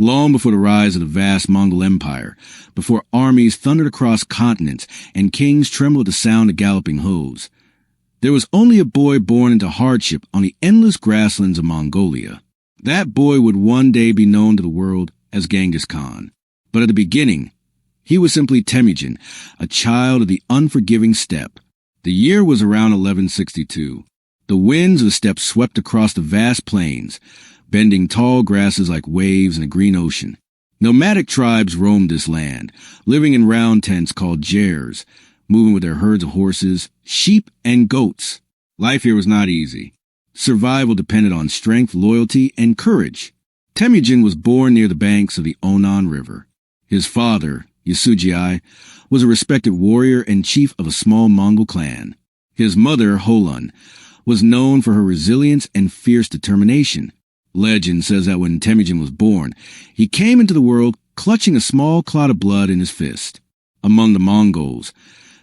long before the rise of the vast Mongol Empire, before armies thundered across continents and kings trembled at the sound of galloping hooves. There was only a boy born into hardship on the endless grasslands of Mongolia. That boy would one day be known to the world as Genghis Khan. But at the beginning, he was simply Temujin, a child of the unforgiving steppe. The year was around 1162. The winds of the steppe swept across the vast plains, bending tall grasses like waves in a green ocean. Nomadic tribes roamed this land, living in round tents called jairs, moving with their herds of horses, sheep, and goats. Life here was not easy. Survival depended on strength, loyalty, and courage. Temujin was born near the banks of the Onan River. His father, Yasujii, was a respected warrior and chief of a small Mongol clan. His mother, Holun, was known for her resilience and fierce determination. Legend says that when Temujin was born, he came into the world clutching a small clot of blood in his fist. Among the Mongols,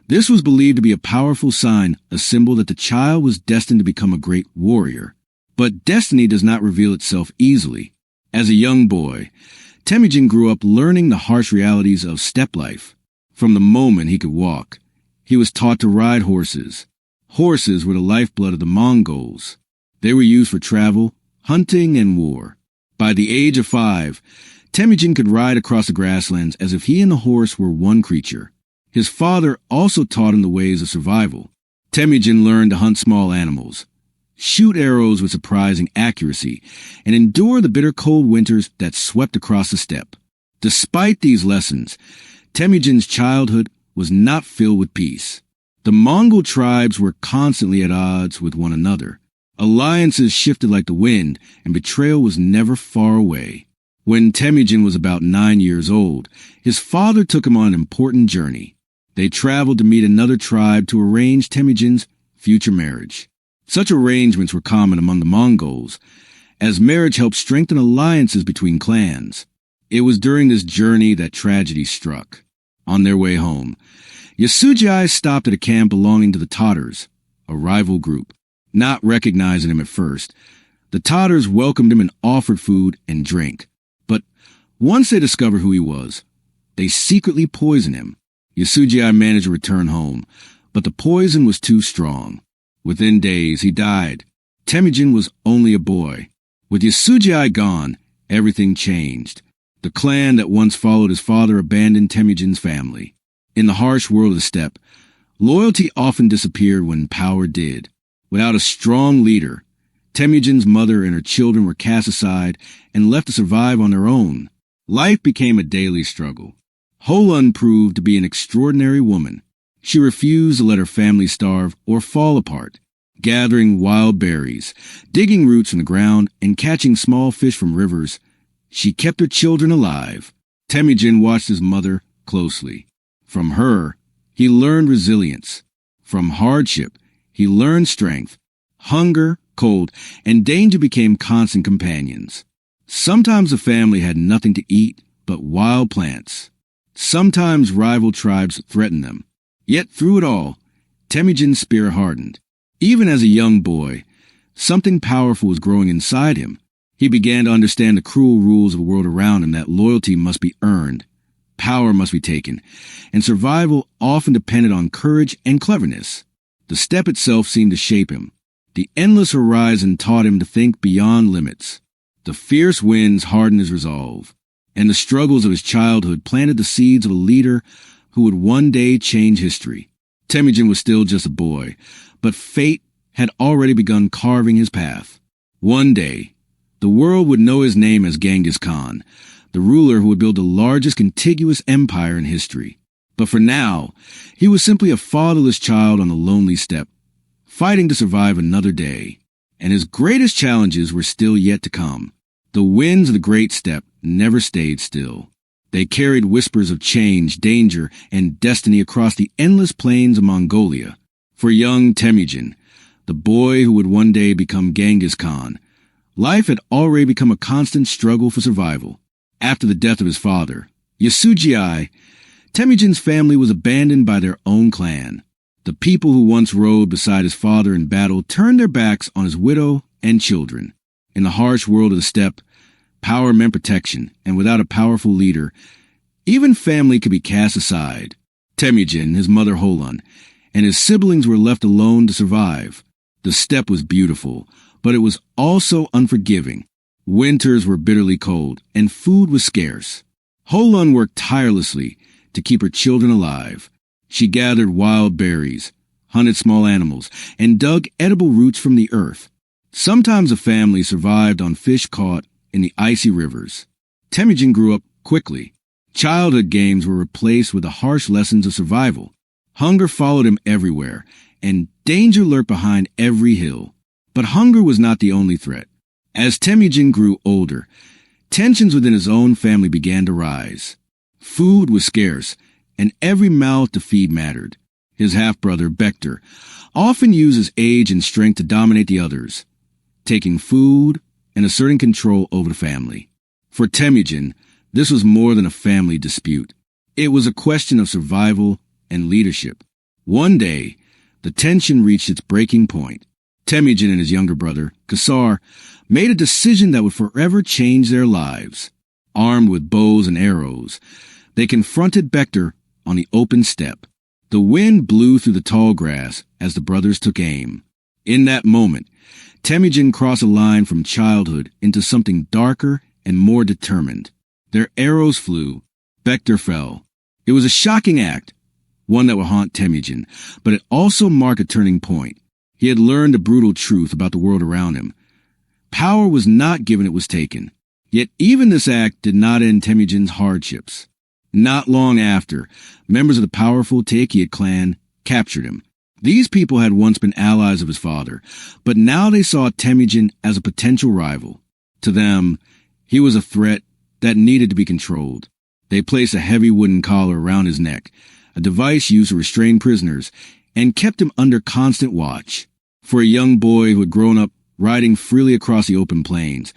this was believed to be a powerful sign, a symbol that the child was destined to become a great warrior. But destiny does not reveal itself easily. As a young boy, Temujin grew up learning the harsh realities of steppe life. From the moment he could walk, he was taught to ride horses. Horses were the lifeblood of the Mongols. They were used for travel, hunting, and war. By the age of 5, Temujin could ride across the grasslands as if he and the horse were one creature. His father also taught him the ways of survival. Temujin learned to hunt small animals, shoot arrows with surprising accuracy, and endure the bitter cold winters that swept across the steppe. Despite these lessons, Temujin's childhood was not filled with peace. The Mongol tribes were constantly at odds with one another. Alliances shifted like the wind, and betrayal was never far away. When Temujin was about 9 years old, his father took him on an important journey. They traveled to meet another tribe to arrange Temujin's future marriage. Such arrangements were common among the Mongols, as marriage helped strengthen alliances between clans. It was during this journey that tragedy struck. On their way home, Yasujii stopped at a camp belonging to the Tatars, a rival group. Not recognizing him at first, the Tatars welcomed him and offered food and drink. But once they discovered who he was, they secretly poisoned him. Yasujii managed to return home, but the poison was too strong. Within days, he died. Temujin was only a boy. With Yasujii gone, everything changed. The clan that once followed his father abandoned Temujin's family. In the harsh world of the steppe, loyalty often disappeared when power did. Without a strong leader, Temujin's mother and her children were cast aside and left to survive on their own. Life became a daily struggle. Holun proved to be an extraordinary woman. She refused to let her family starve or fall apart. Gathering wild berries, digging roots from the ground, and catching small fish from rivers, she kept her children alive. Temujin watched his mother closely. From her, he learned resilience. From hardship, he learned strength. Hunger, cold, and danger became constant companions. Sometimes the family had nothing to eat but wild plants. Sometimes rival tribes threatened them. Yet through it all, Temujin's spirit hardened. Even as a young boy, something powerful was growing inside him. He began to understand the cruel rules of the world around him, that loyalty must be earned, power must be taken, and survival often depended on courage and cleverness. The steppe itself seemed to shape him. The endless horizon taught him to think beyond limits. The fierce winds hardened his resolve, and the struggles of his childhood planted the seeds of a leader who would one day change history. Temujin was still just a boy, but fate had already begun carving his path. One day, the world would know his name as Genghis Khan, the ruler who would build the largest contiguous empire in history. But for now, he was simply a fatherless child on the lonely steppe, fighting to survive another day. And his greatest challenges were still yet to come. The winds of the great steppe never stayed still. They carried whispers of change, danger, and destiny across the endless plains of Mongolia. For young Temujin, the boy who would one day become Genghis Khan, life had already become a constant struggle for survival. After the death of his father, Yasujii, Temujin's family was abandoned by their own clan. The people who once rode beside his father in battle turned their backs on his widow and children. In the harsh world of the steppe, Power meant protection, and without a powerful leader, even family could be cast aside. Temujin, his mother Holon, and his siblings were left alone to survive. The steppe was beautiful, but it was also unforgiving. Winters were bitterly cold, and food was scarce. Holon worked tirelessly to keep her children alive. She gathered wild berries, hunted small animals, and dug edible roots from the earth. Sometimes a family survived on fish caught in the icy rivers. Temujin grew up quickly. Childhood games were replaced with the harsh lessons of survival. Hunger followed him everywhere, and danger lurked behind every hill. But hunger was not the only threat. As Temujin grew older, tensions within his own family began to rise. Food was scarce, and every mouth to feed mattered. His half-brother, Bektor, often used his age and strength to dominate the others, taking food and asserting control over the family. For Temujin, this was more than a family dispute. It was a question of survival and leadership. One day, the tension reached its breaking point. Temujin and his younger brother, Kasar, made a decision that would forever change their lives. Armed with bows and arrows, they confronted Bektor on the open steppe. The wind blew through the tall grass as the brothers took aim. In that moment, Temujin crossed a line from childhood into something darker and more determined. Their arrows flew. Bektor fell. It was a shocking act, one that would haunt Temujin, but it also marked a turning point. He had learned a brutal truth about the world around him. Power was not given, it was taken. Yet even this act did not end Temujin's hardships. Not long after, members of the powerful Teikid clan captured him. These people had once been allies of his father, but now they saw Temujin as a potential rival. To them, he was a threat that needed to be controlled. They placed a heavy wooden collar around his neck, a device used to restrain prisoners, and kept him under constant watch. For a young boy who had grown up riding freely across the open plains,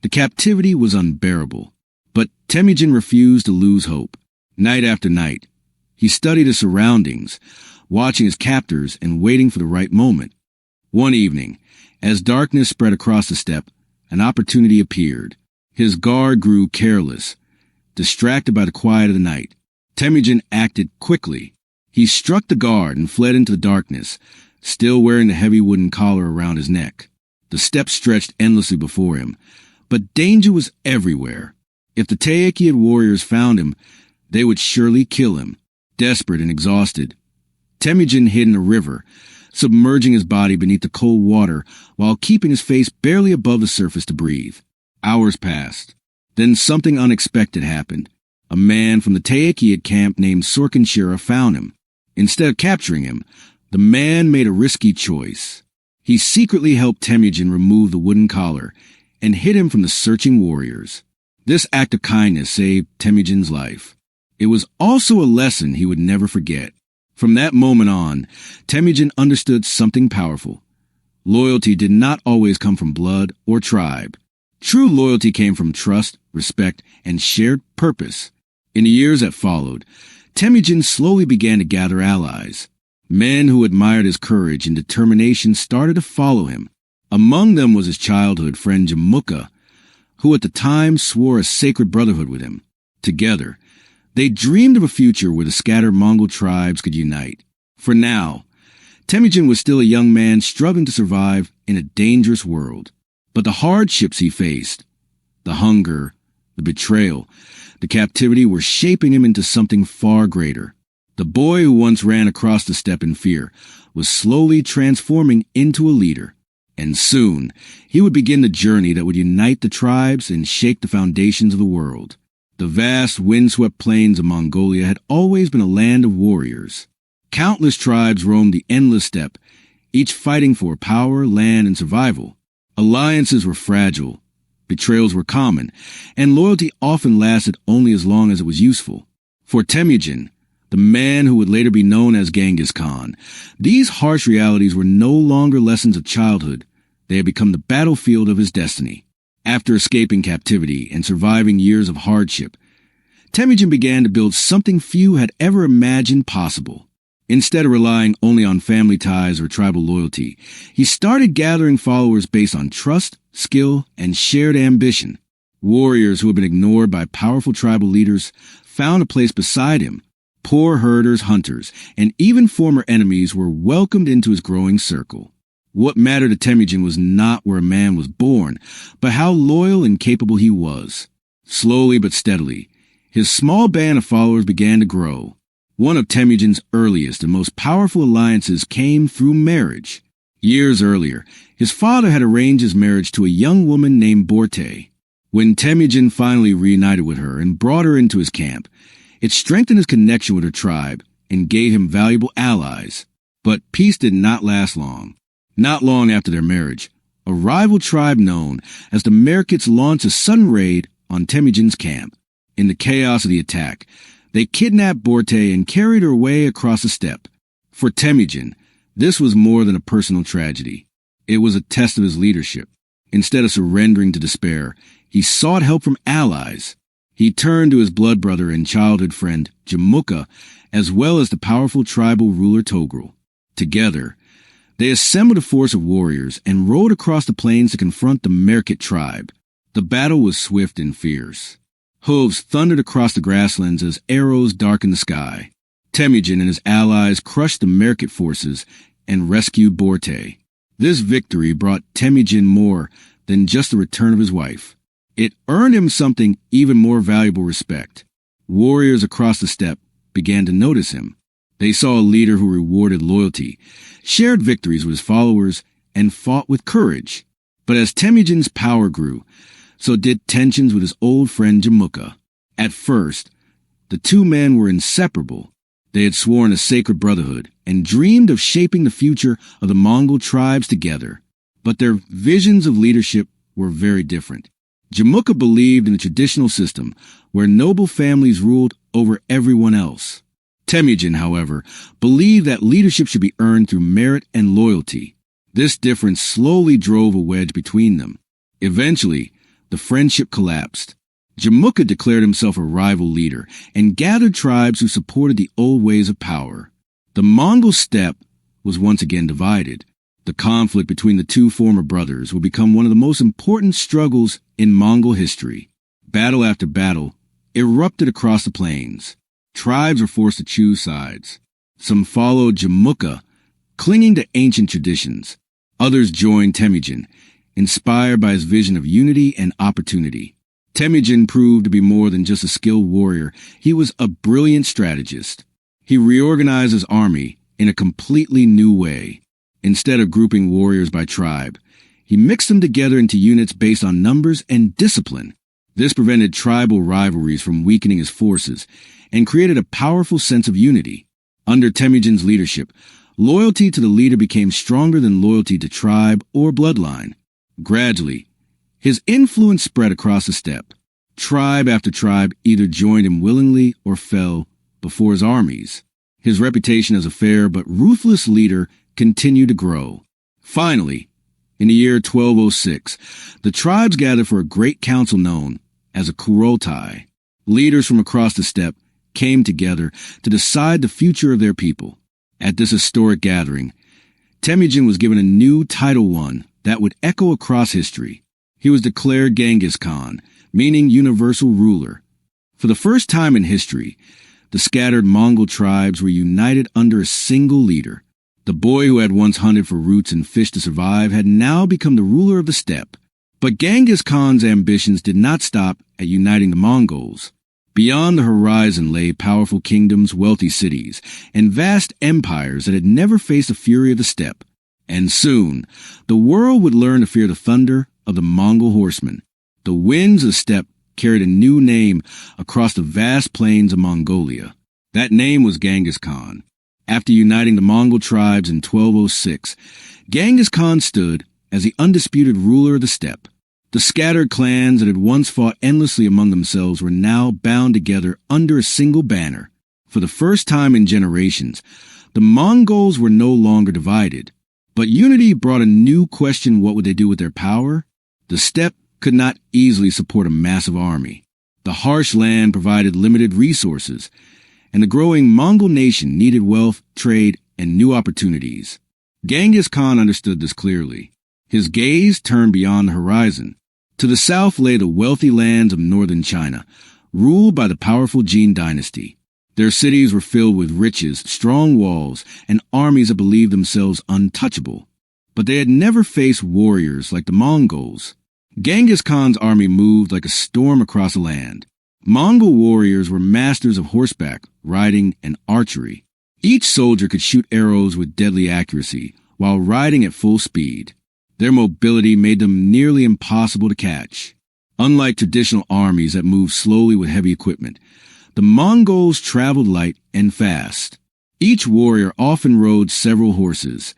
the captivity was unbearable. But Temujin refused to lose hope. Night after night, he studied his surroundings, watching his captors and waiting for the right moment. One evening, as darkness spread across the steppe, an opportunity appeared. His guard grew careless, distracted by the quiet of the night. Temujin acted quickly. He struck the guard and fled into the darkness, still wearing the heavy wooden collar around his neck. The steppe stretched endlessly before him, but danger was everywhere. If the Teikid warriors found him, they would surely kill him. Desperate and exhausted, Temujin hid in a river, submerging his body beneath the cold water while keeping his face barely above the surface to breathe. Hours passed. Then something unexpected happened. A man from the Teikid camp named Sorkinshira found him. Instead of capturing him, the man made a risky choice. He secretly helped Temujin remove the wooden collar and hid him from the searching warriors. This act of kindness saved Temujin's life. It was also a lesson he would never forget. From that moment on, Temujin understood something powerful. Loyalty did not always come from blood or tribe. True loyalty came from trust, respect, and shared purpose. In the years that followed, Temujin slowly began to gather allies. Men who admired his courage and determination started to follow him. Among them was his childhood friend Jamuka, who at the time swore a sacred brotherhood with him. Together, they dreamed of a future where the scattered Mongol tribes could unite. For now, Temujin was still a young man struggling to survive in a dangerous world. But the hardships he faced, the hunger, the betrayal, the captivity were shaping him into something far greater. The boy who once ran across the steppe in fear was slowly transforming into a leader. And soon, he would begin the journey that would unite the tribes and shake the foundations of the world. The vast, windswept plains of Mongolia had always been a land of warriors. Countless tribes roamed the endless steppe, each fighting for power, land, and survival. Alliances were fragile, betrayals were common, and loyalty often lasted only as long as it was useful. For Temujin, the man who would later be known as Genghis Khan, these harsh realities were no longer lessons of childhood. They had become the battlefield of his destiny. After escaping captivity and surviving years of hardship, Temujin began to build something few had ever imagined possible. Instead of relying only on family ties or tribal loyalty, he started gathering followers based on trust, skill, and shared ambition. Warriors who had been ignored by powerful tribal leaders found a place beside him. Poor herders, hunters, and even former enemies were welcomed into his growing circle. What mattered to Temujin was not where a man was born, but how loyal and capable he was. Slowly but steadily, his small band of followers began to grow. One of Temujin's earliest and most powerful alliances came through marriage. Years earlier, his father had arranged his marriage to a young woman named Borte. When Temujin finally reunited with her and brought her into his camp, it strengthened his connection with her tribe and gave him valuable allies. But peace did not last long. Not long after their marriage, a rival tribe known as the Merkits launched a sudden raid on Temujin's camp. In the chaos of the attack, they kidnapped Borte and carried her away across the steppe. For Temujin, this was more than a personal tragedy. It was a test of his leadership. Instead of surrendering to despair, he sought help from allies. He turned to his blood brother and childhood friend, Jamuka, as well as the powerful tribal ruler Togrul. Together, they assembled a force of warriors and rode across the plains to confront the Merkit tribe. The battle was swift and fierce. Hooves thundered across the grasslands as arrows darkened the sky. Temujin and his allies crushed the Merkit forces and rescued Borte. This victory brought Temujin more than just the return of his wife. It earned him something even more valuable: respect. Warriors across the steppe began to notice him. They saw a leader who rewarded loyalty, shared victories with his followers, and fought with courage. But as Temujin's power grew, so did tensions with his old friend Jamuka. At first, the two men were inseparable. They had sworn a sacred brotherhood and dreamed of shaping the future of the Mongol tribes together. But their visions of leadership were very different. Jamuka believed in the traditional system, where noble families ruled over everyone else. Temujin, however, believed that leadership should be earned through merit and loyalty. This difference slowly drove a wedge between them. Eventually, the friendship collapsed. Jamuka declared himself a rival leader and gathered tribes who supported the old ways of power. The Mongol steppe was once again divided. The conflict between the two former brothers would become one of the most important struggles in Mongol history. Battle after battle erupted across the plains. Tribes were forced to choose sides. Some followed Jamuka, clinging to ancient traditions. Others joined Temujin, inspired by his vision of unity and opportunity. Temujin proved to be more than just a skilled warrior. He was a brilliant strategist. He reorganized his army in a completely new way. Instead of grouping warriors by tribe, he mixed them together into units based on numbers and discipline. This prevented tribal rivalries from weakening his forces and created a powerful sense of unity. Under Temujin's leadership, loyalty to the leader became stronger than loyalty to tribe or bloodline. Gradually, his influence spread across the steppe. Tribe after tribe either joined him willingly or fell before his armies. His reputation as a fair but ruthless leader continued to grow. Finally, in the year 1206, the tribes gathered for a great council known as a Kurultai. Leaders from across the steppe came together to decide the future of their people. At this historic gathering, Temujin was given a new title, one that would echo across history. He was declared Genghis Khan, meaning universal ruler. For the first time in history, the scattered Mongol tribes were united under a single leader. The boy who had once hunted for roots and fished to survive had now become the ruler of the steppe. But Genghis Khan's ambitions did not stop at uniting the Mongols. Beyond the horizon lay powerful kingdoms, wealthy cities, and vast empires that had never faced the fury of the steppe. And soon, the world would learn to fear the thunder of the Mongol horsemen. The winds of the steppe carried a new name across the vast plains of Mongolia. That name was Genghis Khan. After uniting the Mongol tribes in 1206, Genghis Khan stood as the undisputed ruler of the steppe. The scattered clans that had once fought endlessly among themselves were now bound together under a single banner. For the first time in generations, the Mongols were no longer divided. But unity brought a new question: what would they do with their power? The steppe could not easily support a massive army. The harsh land provided limited resources, and the growing Mongol nation needed wealth, trade, and new opportunities. Genghis Khan understood this clearly. His gaze turned beyond the horizon. To the south lay the wealthy lands of northern China, ruled by the powerful Jin dynasty. Their cities were filled with riches, strong walls, and armies that believed themselves untouchable. But they had never faced warriors like the Mongols. Genghis Khan's army moved like a storm across the land. Mongol warriors were masters of horseback, riding, and archery. Each soldier could shoot arrows with deadly accuracy, while riding at full speed. Their mobility made them nearly impossible to catch. Unlike traditional armies that moved slowly with heavy equipment, the Mongols traveled light and fast. Each warrior often rode several horses,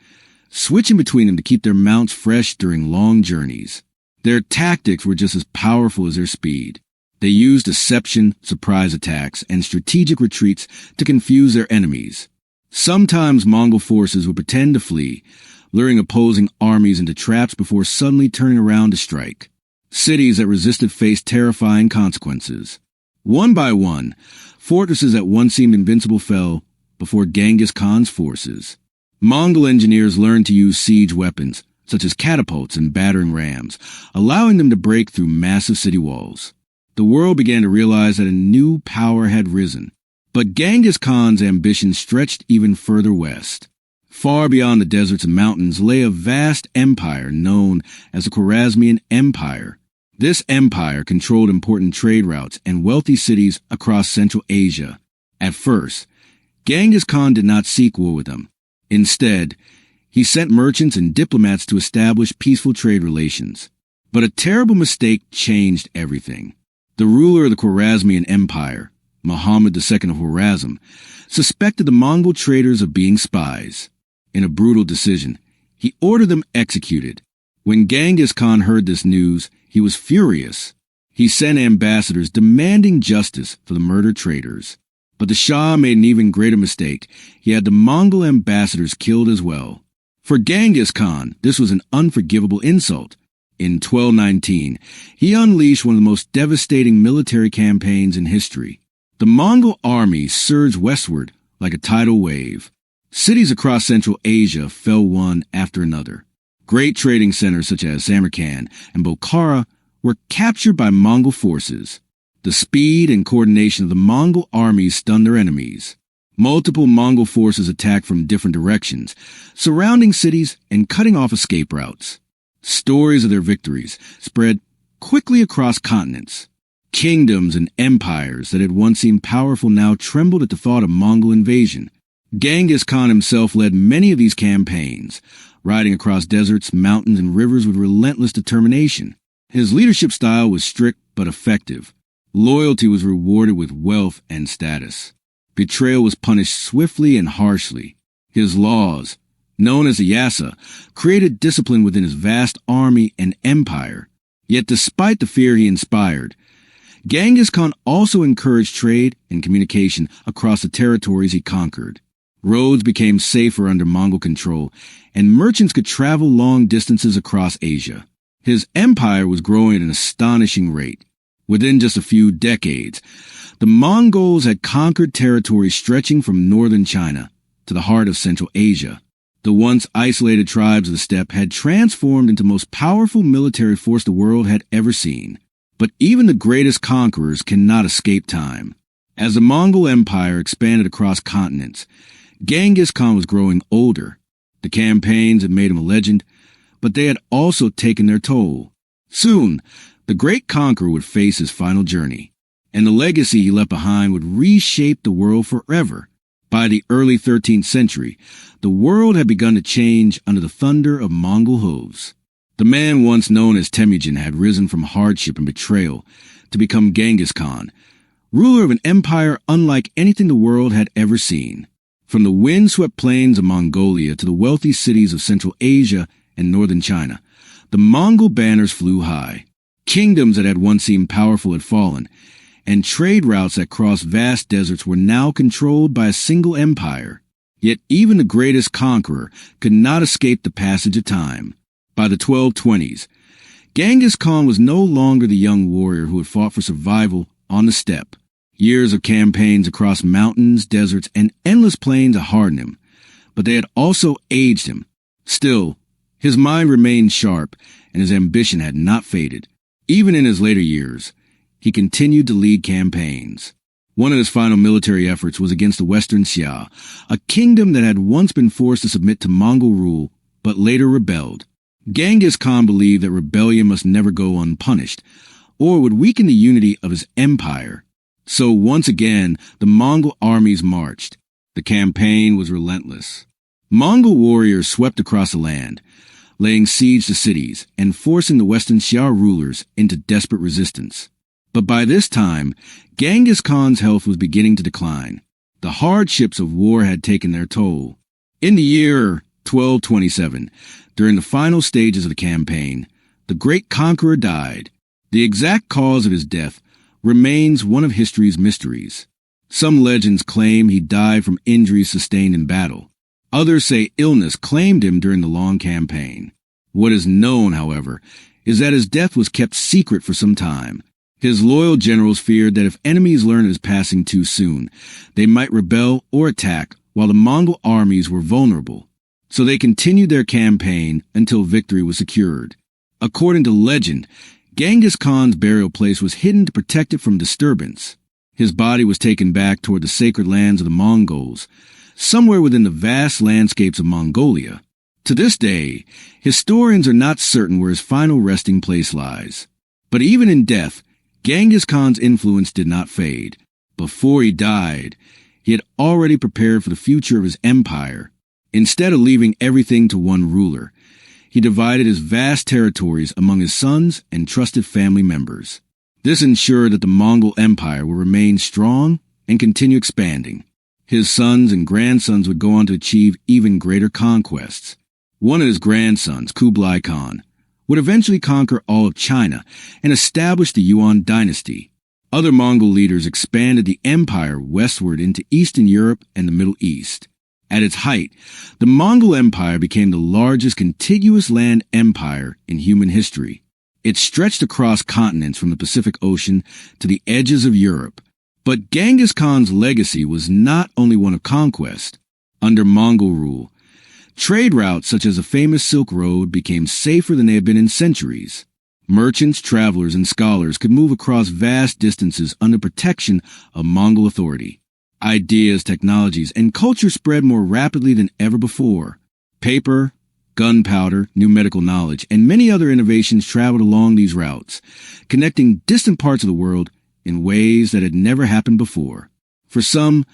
switching between them to keep their mounts fresh during long journeys. Their tactics were just as powerful as their speed. They used deception, surprise attacks, and strategic retreats to confuse their enemies. Sometimes Mongol forces would pretend to flee, luring opposing armies into traps before suddenly turning around to strike. Cities that resisted faced terrifying consequences. One by one, fortresses that once seemed invincible fell before Genghis Khan's forces. Mongol engineers learned to use siege weapons, such as catapults and battering rams, allowing them to break through massive city walls. The world began to realize that a new power had risen. But Genghis Khan's ambition stretched even further west. Far beyond the deserts and mountains lay a vast empire known as the Khwarezmian Empire. This empire controlled important trade routes and wealthy cities across Central Asia. At first, Genghis Khan did not seek war with them. Instead, he sent merchants and diplomats to establish peaceful trade relations. But a terrible mistake changed everything. The ruler of the Khwarezmian Empire, Muhammad II of Khwarezm, suspected the Mongol traders of being spies. In a brutal decision, he ordered them executed. When Genghis Khan heard this news, he was furious. He sent ambassadors demanding justice for the murdered traders. But the Shah made an even greater mistake. He had the Mongol ambassadors killed as well. For Genghis Khan, this was an unforgivable insult. In 1219, he unleashed one of the most devastating military campaigns in history. The Mongol army surged westward like a tidal wave. Cities across Central Asia fell one after another. Great trading centers such as Samarkand and Bokhara were captured by Mongol forces. The speed and coordination of the Mongol armies stunned their enemies. Multiple Mongol forces attacked from different directions, surrounding cities and cutting off escape routes. Stories of their victories spread quickly across continents. Kingdoms and empires that had once seemed powerful now trembled at the thought of Mongol invasion. Genghis Khan himself led many of these campaigns, riding across deserts, mountains, and rivers with relentless determination. His leadership style was strict but effective. Loyalty was rewarded with wealth and status. Betrayal was punished swiftly and harshly. His laws, known as the Yasa, created discipline within his vast army and empire. Yet despite the fear he inspired, Genghis Khan also encouraged trade and communication across the territories he conquered. Roads became safer under Mongol control, and merchants could travel long distances across Asia. His empire was growing at an astonishing rate. Within just a few decades, the Mongols had conquered territories stretching from northern China to the heart of Central Asia. The once isolated tribes of the steppe had transformed into the most powerful military force the world had ever seen. But even the greatest conquerors cannot escape time. As the Mongol Empire expanded across continents, Genghis Khan was growing older. The campaigns had made him a legend, but they had also taken their toll. Soon, the great conqueror would face his final journey, and the legacy he left behind would reshape the world forever. By the early 13th century, the world had begun to change under the thunder of Mongol hooves. The man once known as Temujin had risen from hardship and betrayal to become Genghis Khan, ruler of an empire unlike anything the world had ever seen. From the wind-swept plains of Mongolia to the wealthy cities of Central Asia and northern China, the Mongol banners flew high. Kingdoms that had once seemed powerful had fallen, and trade routes that crossed vast deserts were now controlled by a single empire. Yet even the greatest conqueror could not escape the passage of time. By the 1220s, Genghis Khan was no longer the young warrior who had fought for survival on the steppe. Years of campaigns across mountains, deserts, and endless plains had hardened him, but they had also aged him. Still, his mind remained sharp, and his ambition had not faded. Even in his later years, he continued to lead campaigns. One of his final military efforts was against the Western Xia, a kingdom that had once been forced to submit to Mongol rule, but later rebelled. Genghis Khan believed that rebellion must never go unpunished, or would weaken the unity of his empire. So once again, the Mongol armies marched. The campaign was relentless. Mongol warriors swept across the land, laying siege to cities and forcing the Western Xia rulers into desperate resistance. But by this time, Genghis Khan's health was beginning to decline. The hardships of war had taken their toll. In the year 1227, during the final stages of the campaign, the great conqueror died. The exact cause of his death remains one of history's mysteries. Some legends claim he died from injuries sustained in battle. Others say illness claimed him during the long campaign. What is known, however, is that his death was kept secret for some time. His loyal generals feared that if enemies learned of his passing too soon, they might rebel or attack while the Mongol armies were vulnerable. So they continued their campaign until victory was secured. According to legend, Genghis Khan's burial place was hidden to protect it from disturbance. His body was taken back toward the sacred lands of the Mongols, somewhere within the vast landscapes of Mongolia. To this day, historians are not certain where his final resting place lies. But even in death, Genghis Khan's influence did not fade. Before he died, he had already prepared for the future of his empire. Instead of leaving everything to one ruler, he divided his vast territories among his sons and trusted family members. This ensured that the Mongol Empire would remain strong and continue expanding. His sons and grandsons would go on to achieve even greater conquests. One of his grandsons, Kublai Khan, would eventually conquer all of China and establish the Yuan dynasty. Other Mongol leaders expanded the empire westward into Eastern Europe and the Middle East. At its height, the Mongol Empire became the largest contiguous land empire in human history. It stretched across continents from the Pacific Ocean to the edges of Europe. But Genghis Khan's legacy was not only one of conquest. Under Mongol rule, trade routes such as the famous Silk Road became safer than they had been in centuries. Merchants, travelers, and scholars could move across vast distances under protection of Mongol authority. Ideas, technologies, and culture spread more rapidly than ever before. Paper, gunpowder, new medical knowledge, and many other innovations traveled along these routes, connecting distant parts of the world in ways that had never happened before. For some,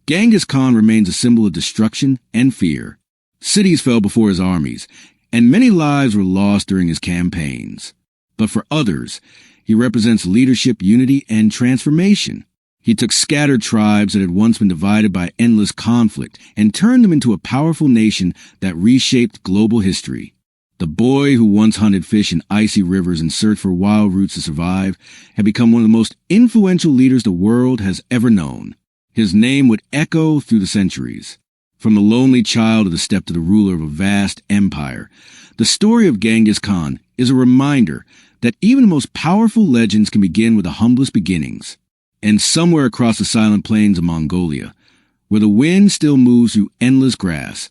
Genghis Khan remains a symbol of destruction and fear. Cities fell before his armies, and many lives were lost during his campaigns. But for others, he represents leadership, unity, and transformation. He took scattered tribes that had once been divided by endless conflict and turned them into a powerful nation that reshaped global history. The boy who once hunted fish in icy rivers and searched for wild roots to survive had become one of the most influential leaders the world has ever known. His name would echo through the centuries. From the lonely child of the steppe to the ruler of a vast empire, the story of Genghis Khan is a reminder that even the most powerful legends can begin with the humblest beginnings. And somewhere across the silent plains of Mongolia, where the wind still moves through endless grass,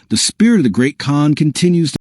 the spirit of the great Khan continues to